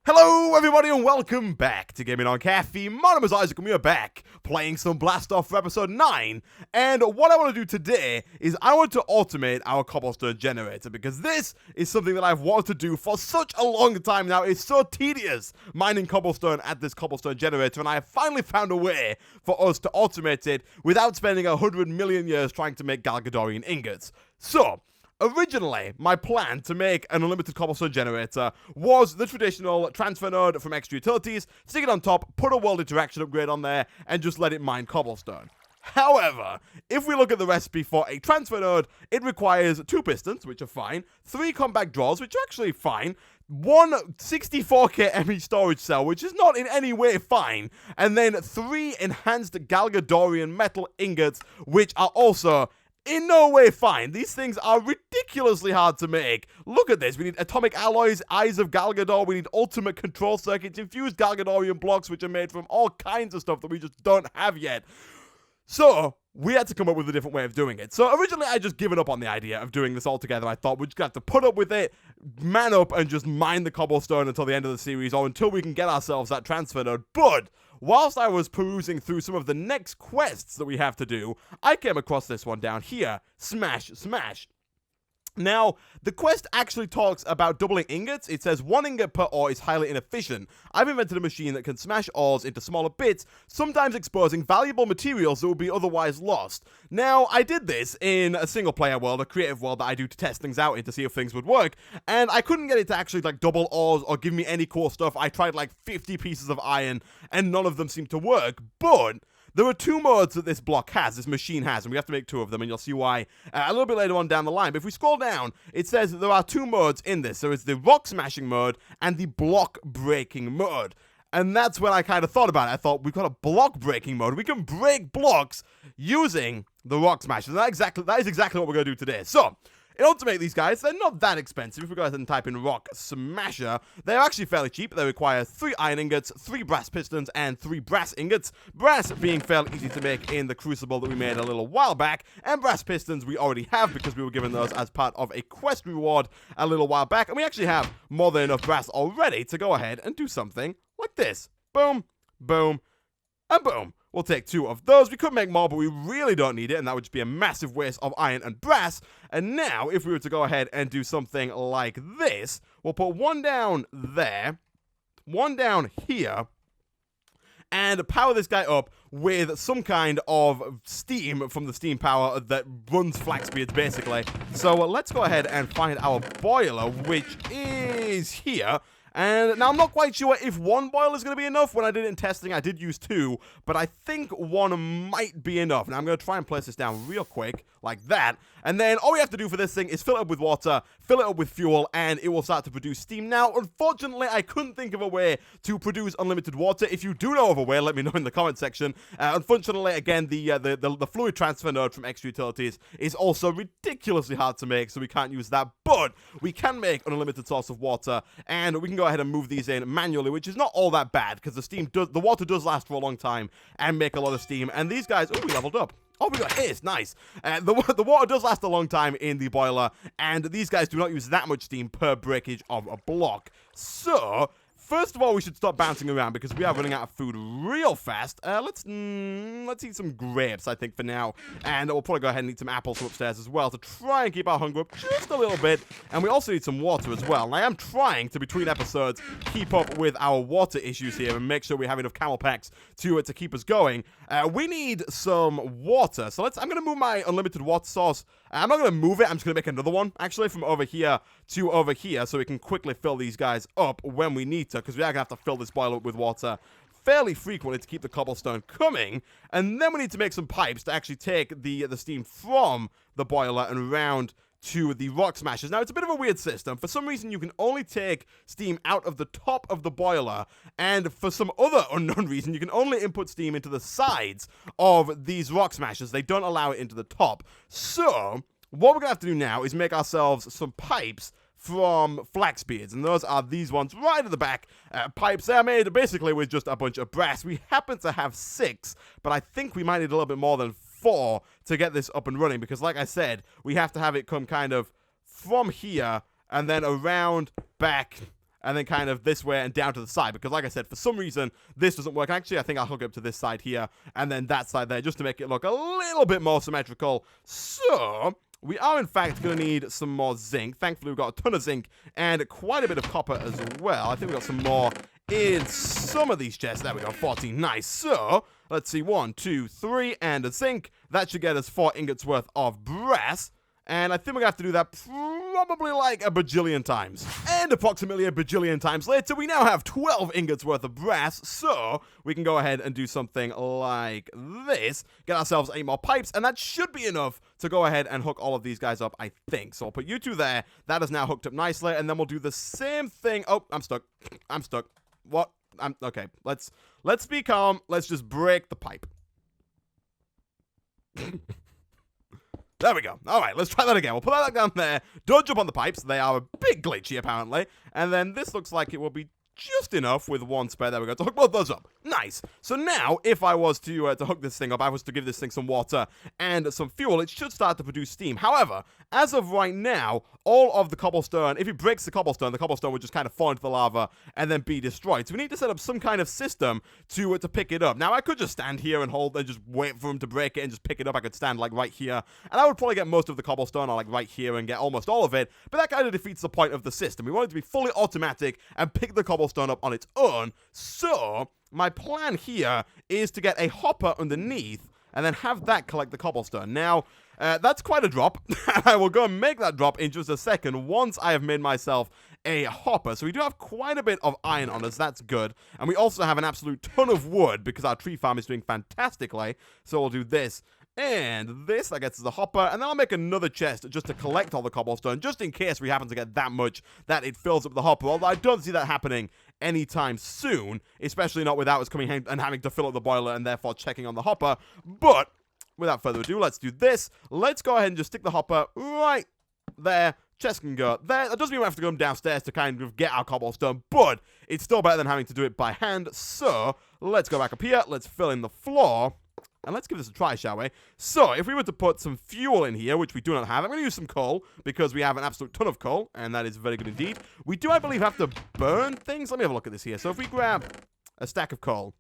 Hello everybody and welcome back to Gaming on Caffeine. My name is Isaac and we are back playing some Blast Off for episode 9. And what I want to do today is I want to automate our cobblestone generator because this is something that I've wanted to do for such a long time now. It's so tedious mining cobblestone at this cobblestone generator, and I have finally found a way for us to automate it without spending 100 million years trying to make Galgadorian ingots. So, originally, my plan to make an unlimited cobblestone generator was the traditional transfer node from extra utilities, stick it on top, put a world interaction upgrade on there, and just let it mine cobblestone. However, if we look at the recipe for a transfer node, it requires 2 pistons, which are fine, 3 compact drawers, which are actually fine, 1 64k ME storage cell, which is not in any way fine, and then 3 enhanced Galgadorian metal ingots, which are also in no way fine. These things are ridiculously hard to make. Look at this. We need atomic alloys, eyes of Galgador. We need ultimate control circuits, infused Galgadorian blocks, which are made from all kinds of stuff that we just don't have yet. So, we had to come up with a different way of doing it. So, originally, I just given up on the idea of doing this all together. I thought we'd just have to put up with it, man up, and just mine the cobblestone until the end of the series, or until we can get ourselves that transfer node. But whilst I was perusing through some of the next quests that we have to do, I came across this one down here. Smash, smash. Now, the quest actually talks about doubling ingots. It says 1 ingot per ore is highly inefficient. I've invented a machine that can smash ores into smaller bits, sometimes exposing valuable materials that would be otherwise lost. Now, I did this in a single player world, a creative world that I do to test things out in to see if things would work, and I couldn't get it to actually double ores or give me any cool stuff. I tried 50 pieces of iron, and none of them seemed to work, but there are 2 modes that this block has, this machine has, and we have to make 2 of them, and you'll see why a little bit later on down the line. But if we scroll down, it says that there are 2 modes in this. There is the rock smashing mode and the block breaking mode. And that's when I kind of thought about it. I thought, we've got a block breaking mode. We can break blocks using the rock smashers. And that is exactly what we're going to do today. So, in order to make these guys, they're not that expensive. If we go ahead and type in Rock Smasher, they're actually fairly cheap. They require 3 iron ingots, 3 brass pistons, and 3 brass ingots. Brass being fairly easy to make in the crucible that we made a little while back, and brass pistons we already have because we were given those as part of a quest reward a little while back, and we actually have more than enough brass already to go ahead and do something like this. Boom, boom, and boom. We'll take 2 of those. We could make more, but we really don't need it, and that would just be a massive waste of iron and brass. And now, if we were to go ahead and do something like this, we'll put 1 down there, 1 down here, and power this guy up with some kind of steam from the steam power that runs flax beards, basically. So let's go ahead and find our boiler, which is here. And now I'm not quite sure if 1 boiler is going to be enough. When I did it in testing, I did use 2, but I think 1 might be enough. Now I'm going to try and place this down real quick, like that. And then all we have to do for this thing is fill it up with water, fill it up with fuel, and it will start to produce steam. Now, unfortunately, I couldn't think of a way to produce unlimited water. If you do know of a way, let me know in the comment section. Unfortunately, again, the fluid transfer node from extra utilities is also ridiculously hard to make, so we can't use that. But we can make an unlimited source of water, and we can go ahead and move these in manually, which is not all that bad because the water does last for a long time and make a lot of steam. And these guys, oh, we leveled up. Oh, we got haste, nice. The water does last a long time in the boiler, and these guys do not use that much steam per breakage of a block. So, first of all, we should stop bouncing around because we are running out of food real fast. Let's eat some grapes, I think, for now. And we'll probably go ahead and eat some apples from upstairs as well to try and keep our hunger up just a little bit. And we also need some water as well. And I am trying to, between episodes, keep up with our water issues here and make sure we have enough camel packs to keep us going. We need some water. So I'm going to move my unlimited water source. I'm not going to move it. I'm just going to make another one, actually, from over here to over here so we can quickly fill these guys up when we need to, because we are going to have to fill this boiler up with water fairly frequently to keep the cobblestone coming. And then we need to make some pipes to actually take the steam from the boiler and round to the rock smashers. Now, it's a bit of a weird system. For some reason, you can only take steam out of the top of the boiler, and for some other unknown reason, you can only input steam into the sides of these rock smashers. They don't allow it into the top. So, what we're going to have to do now is make ourselves some pipes from flax beards, and those are these ones right at the back. Pipes, they're made basically with just a bunch of brass. We happen to have 6, but I think we might need a little bit more than 4 to get this up and running, because like I said, we have to have it come kind of from here and then around, back, and then kind of this way and down to the side, because like I said, for some reason, this doesn't work. Actually, I think I'll hook it up to this side here, and then that side there, just to make it look a little bit more symmetrical. So we are, in fact, going to need some more zinc. Thankfully, we've got a ton of zinc and quite a bit of copper as well. I think we've got some more in some of these chests. There we go, 14. Nice. So let's see, 1, 2, 3, and a zinc. That should get us 4 ingots worth of brass. And I think we're going to have to do that probably like a bajillion times. And approximately a bajillion times later, we now have 12 ingots worth of brass. So we can go ahead and do something like this. Get ourselves 8 more pipes. And that should be enough to go ahead and hook all of these guys up, I think. So I'll put you 2 there. That is now hooked up nicely. And then we'll do the same thing. Oh, I'm stuck. I'm stuck. What? Okay. Let's be calm. Let's just break the pipe. There we go. All right, let's try that again. We'll put that down there. Don't jump on the pipes. They are a bit glitchy, apparently. And then this looks like it will be just enough with 1 spare. There we go. To hook both those up. Nice. So now, if I was to hook this thing up, I was to give this thing some water and some fuel, it should start to produce steam. However, as of right now, all of the cobblestone, if it breaks the cobblestone would just kind of fall into the lava and then be destroyed. So we need to set up some kind of system to pick it up. Now, I could just stand here and hold and just wait for him to break it and just pick it up. I could stand like right here, and I would probably get most of the cobblestone or like right here and get almost all of it, but that kind of defeats the point of the system. We want it to be fully automatic and pick the cobblestone up on its own. So my plan here is to get a hopper underneath and then have that collect the cobblestone. Now, that's quite a drop. I will go and make that drop in just a second once I have made myself a hopper. So we do have quite a bit of iron on us. That's good. And we also have an absolute ton of wood because our tree farm is doing fantastically. So we'll do this and this. That gets us the hopper. And then I'll make another chest just to collect all the cobblestone, just in case we happen to get that much that it fills up the hopper. Although I don't see that happening anytime soon, especially not without us coming and having to fill up the boiler and therefore checking on the hopper. But without further ado, let's do this. Let's go ahead and just stick the hopper right there. Chest can go there. That doesn't mean we have to go downstairs to kind of get our cobblestone, but it's still better than having to do it by hand. So let's go back up here. Let's fill in the floor. And let's give this a try, shall we? So, if we were to put some fuel in here, which we do not have, I'm going to use some coal, because we have an absolute ton of coal, and that is very good indeed. We do, I believe, have to burn things. Let me have a look at this here. So, if we grab a stack of coal,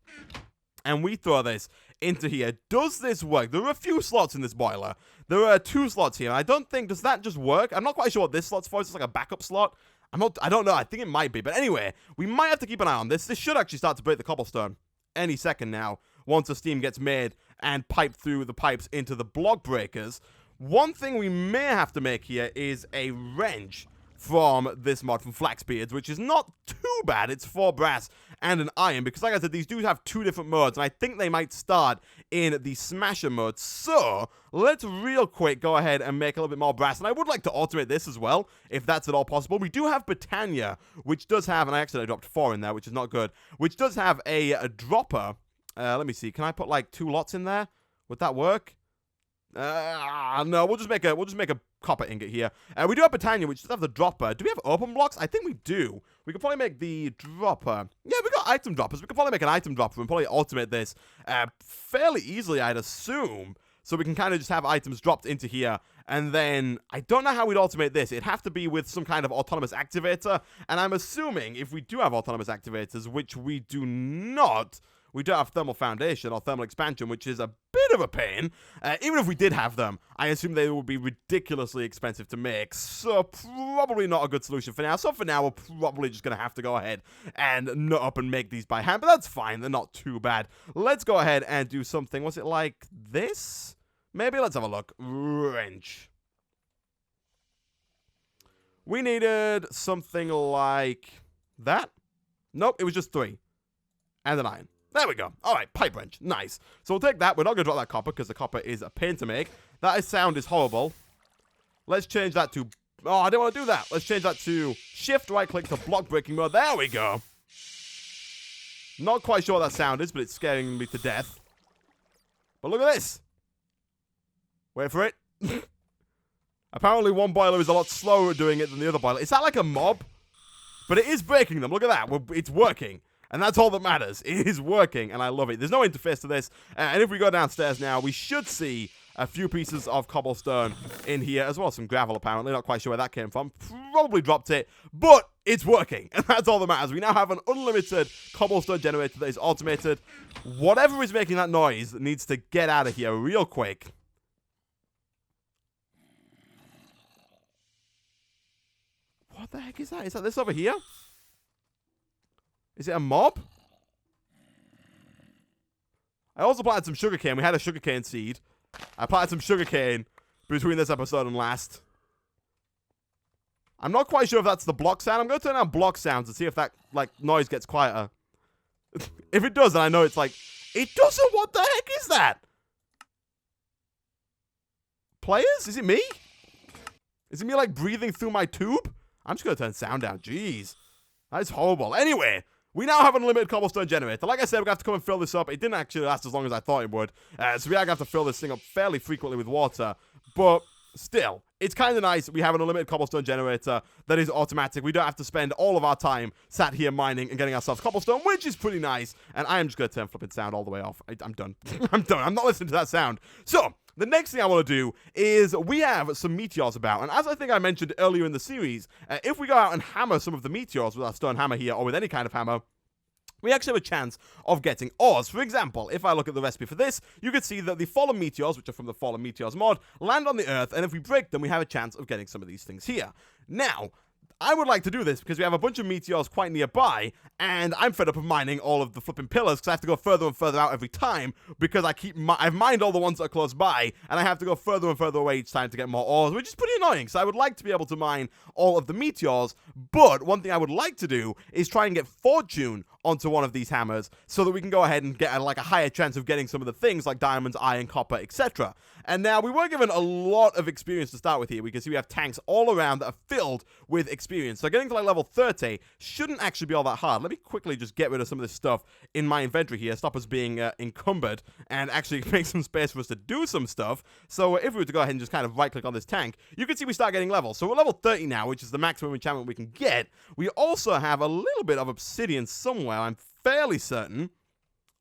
and we throw this into here, does this work? There are a few slots in this boiler. There are 2 slots here, and I don't think, does that just work? I'm not quite sure what this slot's for. It's just like a backup slot. I don't know. I think it might be. But anyway, we might have to keep an eye on this. This should actually start to break the cobblestone any second now, once the steam gets made and piped through the pipes into the block breakers. One thing we may have to make here is a wrench from this mod, from Flaxbeards, which is not too bad. It's 4 brass and an iron, because like I said, these do have 2 different modes, and I think they might start in the Smasher mode. So let's real quick go ahead and make a little bit more brass, and I would like to automate this as well, if that's at all possible. We do have Britannia, which does have, and I accidentally dropped 4 in there, which is not good, which does have a dropper. Let me see. Can I put like 2 lots in there? Would that work? No. We'll just make a copper ingot here. We do have Britannia, which does have the dropper. Do we have open blocks? I think we do. We could probably make the dropper. Yeah, we got item droppers. We could probably make an item dropper and probably automate this fairly easily, I'd assume. So we can kind of just have items dropped into here. And then, I don't know how we'd automate this. It'd have to be with some kind of autonomous activator. And I'm assuming if we do have autonomous activators, which we do not, we do have thermal foundation or thermal expansion, which is a bit of a pain. Even if we did have them, I assume they would be ridiculously expensive to make. So probably not a good solution for now. So for now, we're probably just going to have to go ahead and nut up and make these by hand. But that's fine. They're not too bad. Let's go ahead and do something. Was it like this? Maybe. Let's have a look. Wrench. We needed something like that. Nope, it was just 3. And an iron. There we go. All right, pipe wrench. Nice. So we'll take that. We're not going to drop that copper because the copper is a pain to make. That sound is horrible. Let's change that to... Oh, I don't want to do that. Let's change that to shift right-click to block breaking mode. There we go. Not quite sure what that sound is, but it's scaring me to death. But look at this. Wait for it. Apparently one boiler is a lot slower at doing it than the other boiler. Is that like a mob? But it is breaking them. Look at that. It's working. And that's all that matters. It is working, and I love it. There's no interface to this. And if we go downstairs now, we should see a few pieces of cobblestone in here as well. Some gravel, apparently. Not quite sure where that came from. Probably dropped it, but it's working, and that's all that matters. We now have an unlimited cobblestone generator that is automated. Whatever is making that noise needs to get out of here real quick. What the heck is that? Is that this over here? Is it a mob? I also planted some sugarcane. We had a sugarcane seed. I planted some sugarcane between this episode and last. I'm not quite sure if that's the block sound. I'm going to turn on block sounds and see if that, like, noise gets quieter. If it does, then I know it's like, it doesn't. What the heck is that? Players? Is it me? Is it me, like, breathing through my tube? I'm just going to turn sound down. Jeez. That is horrible. Anyway, we now have an unlimited cobblestone generator. Like I said, we're going to have to come and fill this up. It didn't actually last as long as I thought it would. So we're going to have to fill this thing up fairly frequently with water. But still, it's kind of nice. We have an unlimited cobblestone generator that is automatic. We don't have to spend all of our time sat here mining and getting ourselves cobblestone, which is pretty nice. And I am just going to turn flipping sound all the way off. I'm done. I'm done. I'm not listening to that sound. So, the next thing I want to do is we have some meteors about. And as I think I mentioned earlier in the series, if we go out and hammer some of the meteors with our stone hammer here, or with any kind of hammer, we actually have a chance of getting ores. For example, if I look at the recipe for this, you can see that the fallen meteors, which are from the fallen meteors mod, land on the earth, and if we break them, we have a chance of getting some of these things here. Now, I would like to do this because we have a bunch of meteors quite nearby, and I'm fed up of mining all of the flipping pillars because I have to go further and further out every time because I've mined all the ones that are close by, and I have to go further and further away each time to get more ores, which is pretty annoying. So I would like to be able to mine all of the meteors, but one thing I would like to do is try and get fortune onto one of these hammers so that we can go ahead and get like a higher chance of getting some of the things like diamonds, iron, copper, etc. And now we were given a lot of experience to start with here. We can see we have tanks all around that are filled with experience. So getting to like level 30 shouldn't actually be all that hard. Let me quickly just get rid of some of this stuff in my inventory here, stop us being encumbered, and actually make some space for us to do some stuff. So if we were to go ahead and just kind of right click on this tank, you can see we start getting levels. So we're level 30 now, which is the maximum enchantment we can get. We also have a little bit of obsidian somewhere, I'm fairly certain.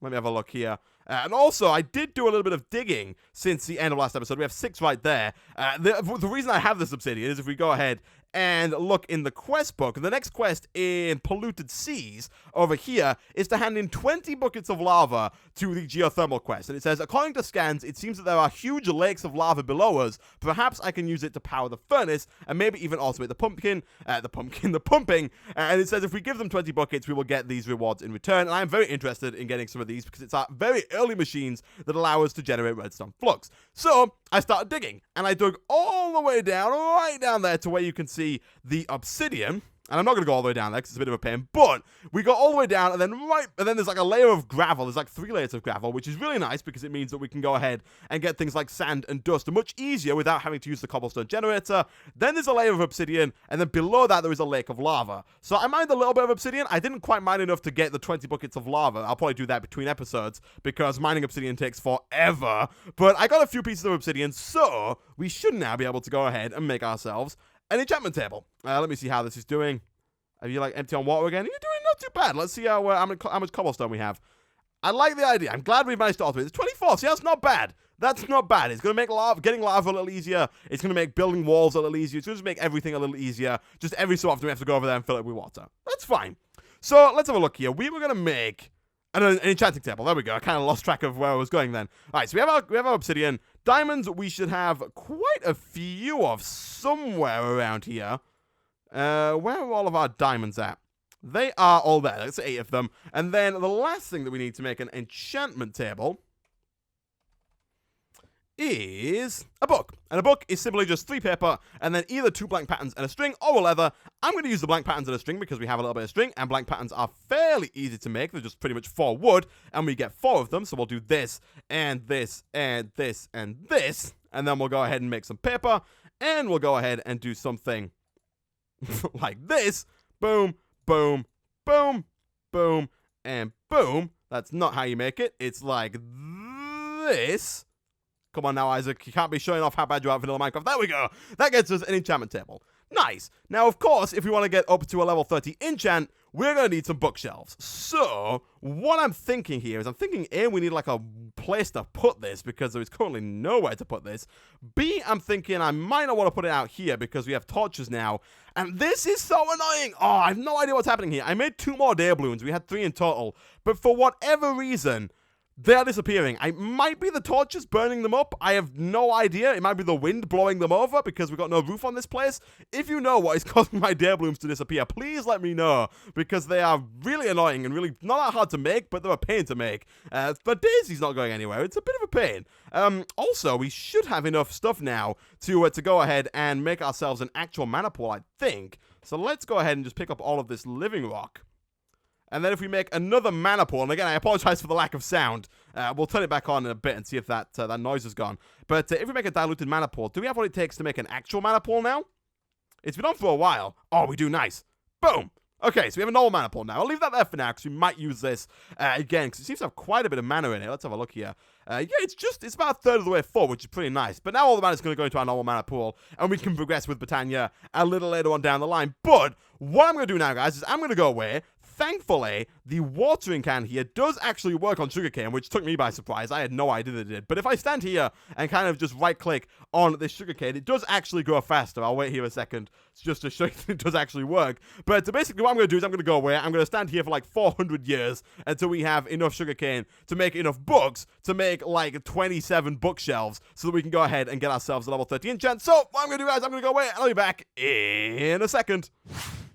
Let me have a look here. And also, I did do a little bit of digging since the end of last episode. We have 6 right there. The reason I have this obsidian is if we go ahead and look in the quest book, the next quest in Polluted Seas over here is to hand in 20 buckets of lava to the geothermal quest. And it says, according to scans, it seems that there are huge lakes of lava below us. Perhaps I can use it to power the furnace and maybe even automate the pumping. And it says if we give them 20 buckets, we will get these rewards in return. And I'm very interested in getting some of these because it's our very early machines that allow us to generate redstone flux. So I started digging, and I dug all the way down, right down there to where you can see the obsidian. And I'm not going to go all the way down there because it's a bit of a pain, but we go all the way down, and then there's like a layer of gravel. There's like 3 layers of gravel, which is really nice because it means that we can go ahead and get things like sand and dust much easier without having to use the cobblestone generator. Then there's a layer of obsidian, and then below that there is a lake of lava. So I mined a little bit of obsidian. I didn't quite mine enough to get the 20 buckets of lava. I'll probably do that between episodes because mining obsidian takes forever. But I got a few pieces of obsidian, so we should now be able to go ahead and make ourselves an enchantment table. Let me see how this is doing. Are you like empty on water again? You're doing not too bad. Let's see how much cobblestone we have. I like the idea. I'm glad we've managed to automate. It's 24. See, that's not bad. That's not bad. It's going to make getting lava a little easier. It's going to make building walls a little easier. It's going to make everything a little easier. Just every so often we have to go over there and fill it with water. That's fine. So let's have a look here. We were going to make an enchanting table. There we go. I kind of lost track of where I was going then. All right, so we have our obsidian. Diamonds we should have quite a few of somewhere around here. Where are all of our diamonds at? They are all there. That's 8 of them. And then the last thing that we need to make an enchantment table is a book. And a book is simply just 3 paper and then either 2 blank patterns and a string or a leather. I'm going to use the blank patterns and a string because we have a little bit of string, and blank patterns are fairly easy to make. They're just pretty much 4 wood, and we get 4 of them. So we'll do this and this and this and this, and then we'll go ahead and make some paper, and we'll go ahead and do something like this. Boom, boom, boom, boom, and boom. That's not how you make it. It's like this. Come on now, Isaac. You can't be showing off how bad you are at vanilla Minecraft. There we go. That gets us an enchantment table. Nice. Now, of course, if we want to get up to a level 30 enchant, we're going to need some bookshelves. So, what I'm thinking here is A, we need like a place to put this because there is currently nowhere to put this. B, I'm thinking I might not want to put it out here because we have torches now. And this is so annoying. Oh, I have no idea what's happening here. I made 2 more day balloons. We had 3 in total. But for whatever reason, they are disappearing. I might be the torches burning them up. I have no idea. It might be the wind blowing them over because we've got no roof on this place. If you know what is causing my day blooms to disappear, please let me know because they are really annoying and really not that hard to make, but they're a pain to make. But Daisy's not going anywhere. It's a bit of a pain. Also, we should have enough stuff now to go ahead and make ourselves an actual mana pool, I think. So let's go ahead and just pick up all of this living rock. And then if we make another mana pool, and again, I apologize for the lack of sound. We'll turn it back on in a bit and see if that noise is gone. But if we make a diluted mana pool, do we have what it takes to make an actual mana pool now? It's been on for a while. Oh, we do. Nice. Boom. Okay, so we have a normal mana pool now. I'll leave that there for now because we might use this again because it seems to have quite a bit of mana in it. Let's have a look here. Yeah, it's about a third of the way full, which is pretty nice. But now all the mana is going to go into our normal mana pool, and we can progress with Britannia a little later on down the line. But what I'm going to do now, guys, is I'm going to go away. Thankfully, the watering can here does actually work on sugarcane, which took me by surprise. I had no idea that it did. But if I stand here and kind of just right-click on this sugarcane, it does actually grow faster. I'll wait here a second just to show you that it does actually work. But basically what I'm going to do is I'm going to go away. I'm going to stand here for like 400 years until we have enough sugarcane to make enough books to make like 27 bookshelves so that we can go ahead and get ourselves a level 30 enchant. So what I'm going to do, guys, I'm going to go away and I'll be back in a second.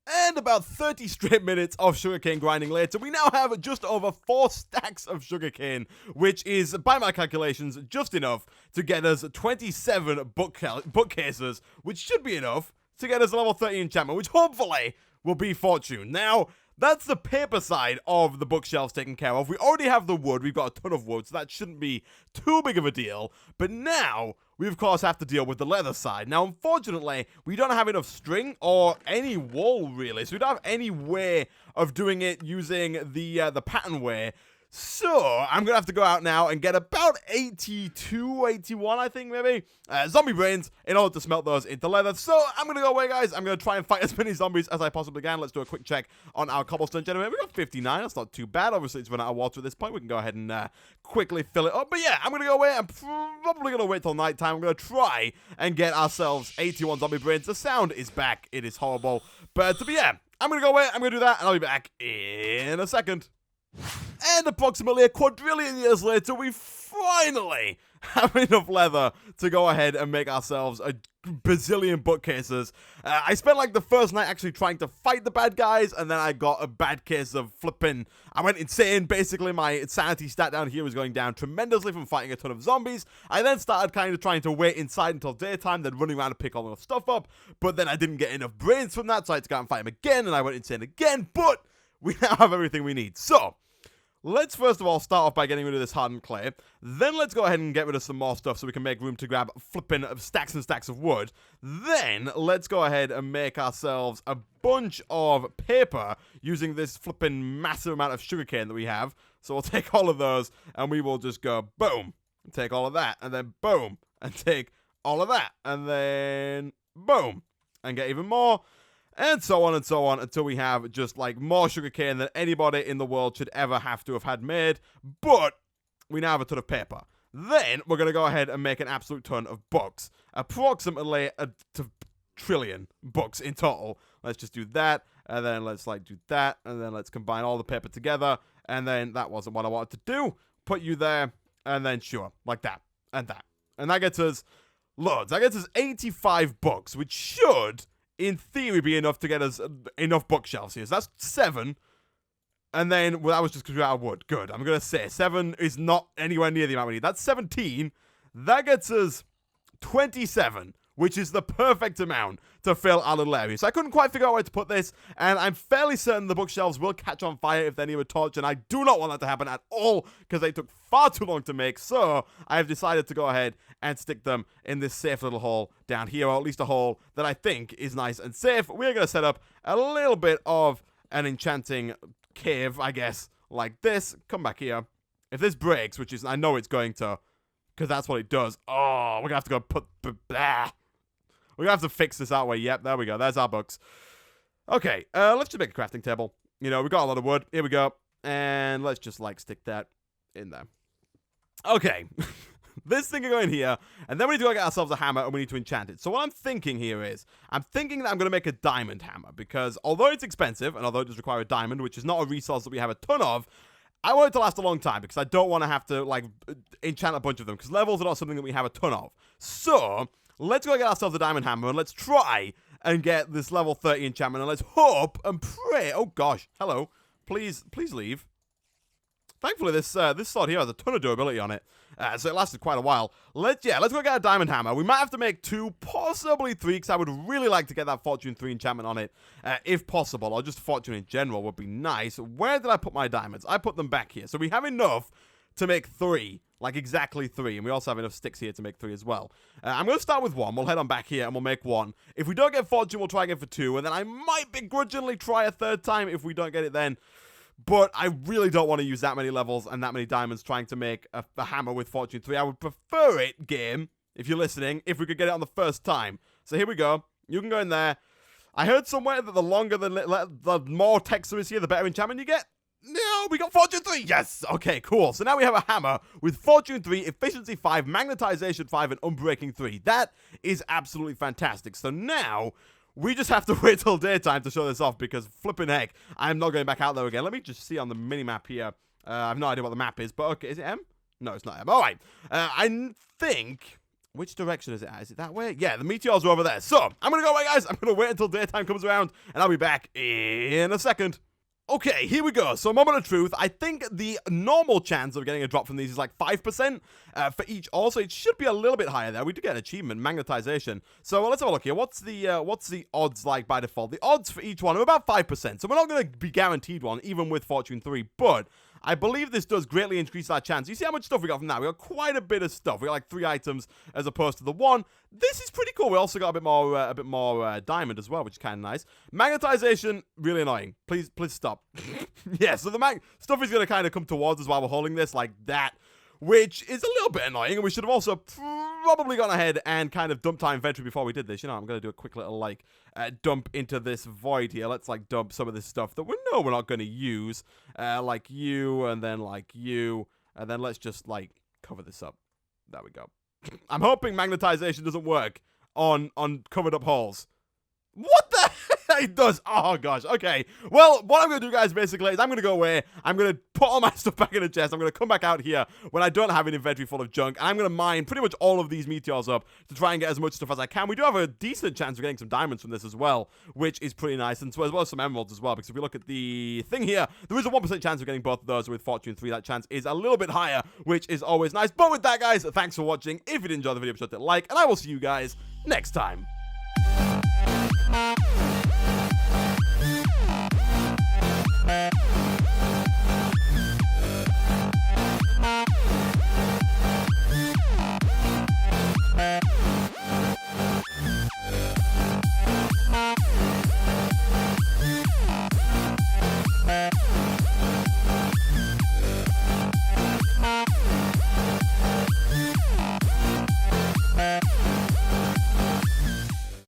And about 30 straight minutes of sugarcane grinding later, we now have just over 4 stacks of sugarcane, which is, by my calculations, just enough to get us 27 bookcases, which should be enough to get us a level 30 enchantment, which hopefully will be fortune. Now, that's the paper side of the bookshelves taken care of. We already have the wood. We've got a ton of wood, so that shouldn't be too big of a deal. But now, we of course have to deal with the leather side. Now, unfortunately, we don't have enough string or any wool, really. So we don't have any way of doing it using the pattern way. So, I'm going to have to go out now and get about 82, 81, I think, maybe, zombie brains in order to smelt those into leather. So, I'm going to go away, guys. I'm going to try and fight as many zombies as I possibly can. Let's do a quick check on our cobblestone generator. We got 59. That's not too bad. Obviously, it's run out of water at this point. We can go ahead and quickly fill it up. But yeah, I'm going to go away. I'm probably going to wait till nighttime. I'm going to try and get ourselves 81 zombie brains. The sound is back. It is horrible. But yeah, I'm going to go away. I'm going to do that, and I'll be back in a second. And approximately a quadrillion years later, we finally have enough leather to go ahead and make ourselves a bazillion bookcases. I spent like the first night actually trying to fight the bad guys, and then I got a bad case of flipping. I went insane. Basically, my sanity stat down here was going down tremendously from fighting a ton of zombies. I then started kind of trying to wait inside until daytime, then running around to pick all the stuff up, but then I didn't get enough brains from that, so I had to go out and fight him again, and I went insane again, but we now have everything we need. So, let's first of all start off by getting rid of this hardened clay. Then let's go ahead and get rid of some more stuff so we can make room to grab flipping stacks and stacks of wood. Then let's go ahead and make ourselves a bunch of paper using this flipping massive amount of sugarcane that we have. So we'll take all of those and we will just go boom, and take all of that, and then boom, and take all of that, and then boom, and get even more. And so on until we have just like more sugarcane than anybody in the world should ever have to have had made. But we now have a ton of paper. Then we're going to go ahead and make an absolute ton of books. Approximately a trillion books in total. Let's just do that. And then let's like do that. And then let's combine all the paper together. And then that wasn't what I wanted to do. Put you there. And then sure. Like that. And that. And that gets us loads. That gets us 85 books. Which should, in theory, be enough to get us enough bookshelves here. So that's 7. And then, well, that was just because we're out of wood. Good. I'm going to say 7 is not anywhere near the amount we need. That's 17. That gets us 27, which is the perfect amount to fill our little area. So I couldn't quite figure out where to put this, and I'm fairly certain the bookshelves will catch on fire if they're near a torch, and I do not want that to happen at all, because they took far too long to make, so I have decided to go ahead and stick them in this safe little hole down here, or at least a hole that I think is nice and safe. We're going to set up a little bit of an enchanting cave, I guess, like this. Come back here. If this breaks, which is, I know it's going to, because that's what it does. Oh, we're going to have to go put, blah. We're going to have to fix this that way. Yep, there we go. There's our books. Okay, let's just make a crafting table. You know, we got a lot of wood. Here we go. And let's just, like, stick that in there. Okay. This thing can go in here, and then we need to go get ourselves a hammer, and we need to enchant it. So what I'm thinking here is, I'm thinking that I'm going to make a diamond hammer, because although it's expensive, and although it does require a diamond, which is not a resource that we have a ton of, I want it to last a long time, because I don't want to have to, like, enchant a bunch of them, because levels are not something that we have a ton of. So, let's go get ourselves a diamond hammer, and let's try and get this level 30 enchantment, and let's hope and pray. Oh gosh, hello. Please leave. Thankfully, this sword here has a ton of durability on it, so it lasted quite a while. Let's go get a diamond hammer. We might have to make 2, possibly 3, because I would really like to get that Fortune 3 enchantment on it, if possible, or just Fortune in general would be nice. Where did I put my diamonds? I put them back here, so we have enough to make 3, like exactly 3, and we also have enough sticks here to make 3 as well. I'm going to start with 1. We'll head on back here, and we'll make 1. If we don't get Fortune, we'll try again for 2, and then I might begrudgingly try a 3rd time if we don't get it then. But I really don't want to use that many levels and that many diamonds trying to make a hammer with Fortune 3. I would prefer it, game, if you're listening, if we could get it on the first time. So here we go. You can go in there. I heard somewhere that the more text there is here, the better enchantment you get. No, we got Fortune 3. Yes. Okay, cool. So now we have a hammer with Fortune 3, Efficiency 5, Magnetization 5, and Unbreaking 3. That is absolutely fantastic. So now we just have to wait till daytime to show this off, because flipping heck, I'm not going back out there again. Let me just see on the mini-map here. I have no idea what the map is, but okay, is it M? No, it's not M. All right. I think, which direction is it at? Is it that way? Yeah, the meteors are over there. So, I'm going to go away, guys. I'm going to wait until daytime comes around, and I'll be back in a second. Okay, here we go. So, moment of truth. I think the normal chance of getting a drop from these is like 5% for each. Also, it should be a little bit higher there. We do get an achievement, magnetization. So, let's have a look here. What's the odds like by default? The odds for each one are about 5%. So, we're not going to be guaranteed one, even with Fortune 3. But I believe this does greatly increase our chance. You see how much stuff we got from that? We got quite a bit of stuff. We got like 3 items as opposed to the 1. This is pretty cool. We also got a bit more diamond as well, which is kind of nice. Magnetization, really annoying. Please stop. Yeah, so the stuff is going to kind of come towards us while we're holding this like that, which is a little bit annoying. And we should have also probably gone ahead and kind of dumped our inventory before we did this. You know, I'm going to do a quick little like dump into this void here. Let's like dump some of this stuff that we know we're not going to use, like you, and then like you, and then let's just like cover this up. There we go. I'm hoping magnetization doesn't work on covered up holes. What the heck? It does. Oh, gosh. Okay. Well, what I'm going to do, guys, basically, is I'm going to go away. I'm going to put all my stuff back in the chest. I'm going to come back out here when I don't have an inventory full of junk. And I'm going to mine pretty much all of these meteors up to try and get as much stuff as I can. We do have a decent chance of getting some diamonds from this as well, which is pretty nice. And so as well as some emeralds as well, because if we look at the thing here, there is a 1% chance of getting both of those with Fortune 3. That chance is a little bit higher, which is always nice. But with that, guys, thanks for watching. If you did enjoy the video, be sure to like, and I will see you guys next time.